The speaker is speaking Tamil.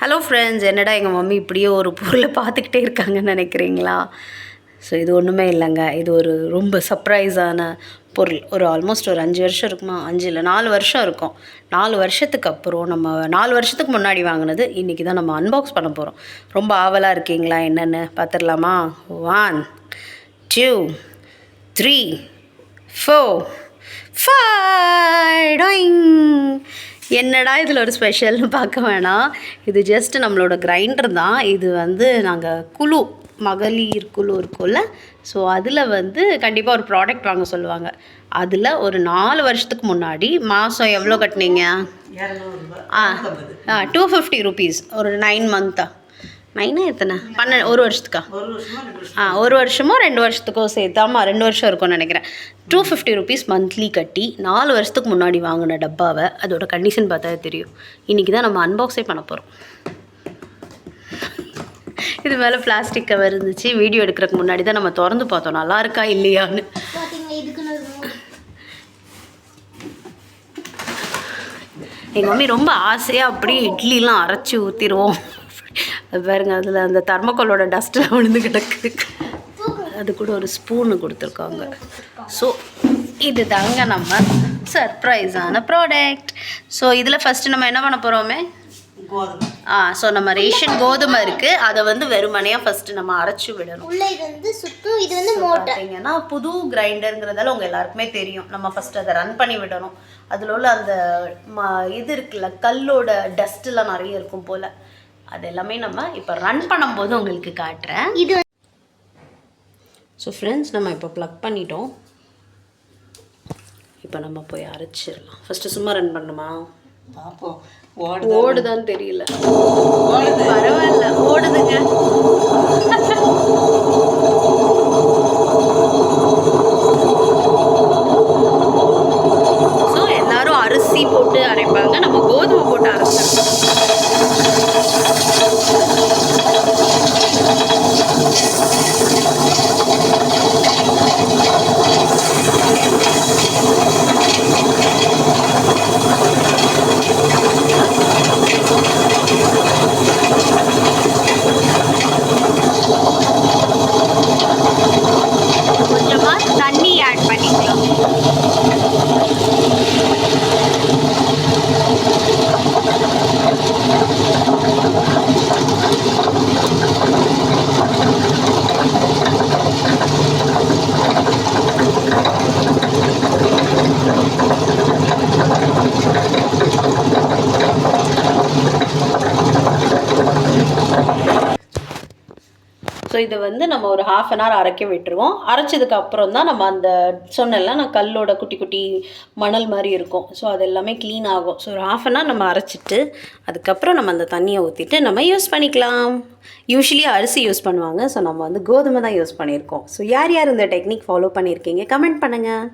ஹலோ ஃப்ரெண்ட்ஸ், என்னடா எங்கள் மம்மி இப்படியே ஒரு பொருளை பார்த்துக்கிட்டே இருக்காங்கன்னு நினைக்கிறீங்களா? ஸோ இது ஒன்றுமே இல்லைங்க. இது ஒரு ரொம்ப சர்ப்ரைஸான பொருள். ஒரு ஆல்மோஸ்ட் ஒரு 5 வருஷம் இருக்குமா, 5 இல்லை 4 வருஷம் இருக்கும். 4 வருஷத்துக்கு அப்புறம் நம்ம 4 வருஷத்துக்கு முன்னாடி வாங்கினது இன்றைக்கி தான் நம்ம அன்பாக்ஸ் பண்ண போகிறோம். ரொம்ப ஆவலாக இருக்கீங்களா? என்னென்னு பார்த்துடலாமா? 1 2 3 4 5 டாயிங். என்னடா இதில் ஒரு ஸ்பெஷல்னு பார்க்க வேணாம். இது ஜஸ்ட் நம்மளோட கிரைண்டர் தான். இது நாங்கள் குழு மகளிர் குழு இருக்கும்ல, ஸோ அதில் கண்டிப்பாக ஒரு ப்ராடக்ட் வாங்க சொல்லுவாங்க. அதில் ஒரு 4 வருஷத்துக்கு முன்னாடி மாதம் எவ்வளோ கட்டினீங்க? 250 ருபீஸ். ஒரு 9 மந்த்தா? 9 எத்தனை? 1 வருஷத்துக்கா? 1 வருஷமோ 2 வருஷத்துக்கோ சேர்த்து. ஆமாம், 2 வருஷம் இருக்கும்னு நினைக்கிறேன். 250 ருபீஸ் மந்த்லி கட்டி 4 வருஷத்துக்கு முன்னாடி வாங்கின டப்பாவை அதோட கண்டிஷன் பார்த்தா தெரியும். இன்றைக்கி தான் நம்ம அன்பாக்ஸே பண்ண போகிறோம். இது மேலே பிளாஸ்டிக் கவர் இருந்துச்சு. வீடியோ எடுக்கிறதுக்கு முன்னாடி தான் நம்ம திறந்து பார்த்தோம் நல்லா இருக்கா இல்லையான்னு. எங்கள் மம்மி ரொம்ப ஆசையாக அப்படியே இட்லிலாம் அரைச்சி ஊற்றிடுவோம். அது பாருங்க, அதில் அந்த தர்மக்கோலோட டஸ்ட்டில் விழுந்து கிடக்கு. அது கூட ஒரு ஸ்பூனு கொடுத்துருக்காங்க. ஸோ இது தாங்க நம்ம சர்ப்ரைஸான ப்ராடக்ட். ஸோ இதில் ஃபஸ்ட்டு நம்ம என்ன பண்ண போகிறோமே, ஸோ நம்ம ரேஷன் கோதுமை இருக்குது, அதை வெறுமனையாக ஃபஸ்ட்டு நம்ம அரைச்சி விடணும். பார்த்தீங்கன்னா புது கிரைண்டருங்கிறதால உங்கள் எல்லாருக்குமே தெரியும். நம்ம ஃபஸ்ட்டு அதை ரன் பண்ணி விடணும். அதில் உள்ள அந்த இது இருக்குல்ல, கல்லோட டஸ்ட்டெலாம் நிறைய இருக்கும் போல். அது எல்லாமே நம்ம இப்போ ரன் பண்ணும்போது உங்களுக்கு காட்டுறேன். இது ஸோ ஃப்ரெண்ட்ஸ், நம்ம இப்போ ப்ளக் பண்ணிட்டோம். இப்போ நம்ம போய் அரைச்சிடலாம். ஃபஸ்ட்டு சும்மா ரன் பண்ணணுமா? பார்ப்போம். ஓடுதான்னு தெரியல. பரவாயில்ல, ஓடுதுங்க. ஸோ எல்லாரும் அரிசி போட்டு அரைப்பாங்க, நம்ம கோதுமை போட்டு அரைச்சிடலாம். கொஞ்சமாக தண்ணி ஆட் பண்ணிக்கலாம். ஸோ இதை நம்ம ஒரு 1/2 அன் ஹவர் அரைக்க விட்டுருவோம். அரைச்சதுக்கு அப்புறம் தான் நம்ம அந்த சொன்னெல்லாம் நான் கல்லோட குட்டி குட்டி மணல் மாதிரி இருக்கும், ஸோ அது எல்லாமே க்ளீன் ஆகும். ஸோ ஒரு 1/2 அன் ஹவர் நம்ம அரைச்சிட்டு அதுக்கப்புறம் நம்ம அந்த தண்ணியை ஊற்றிட்டு நம்ம யூஸ் பண்ணிக்கலாம். யூஸ்வலி அரிசி யூஸ் பண்ணுவாங்க, ஸோ நம்ம கோதுமை தான் யூஸ் பண்ணியிருக்கோம். ஸோ யார் யார் இந்த டெக்னிக் ஃபாலோ பண்ணியிருக்கீங்க கமெண்ட் பண்ணுங்கள்.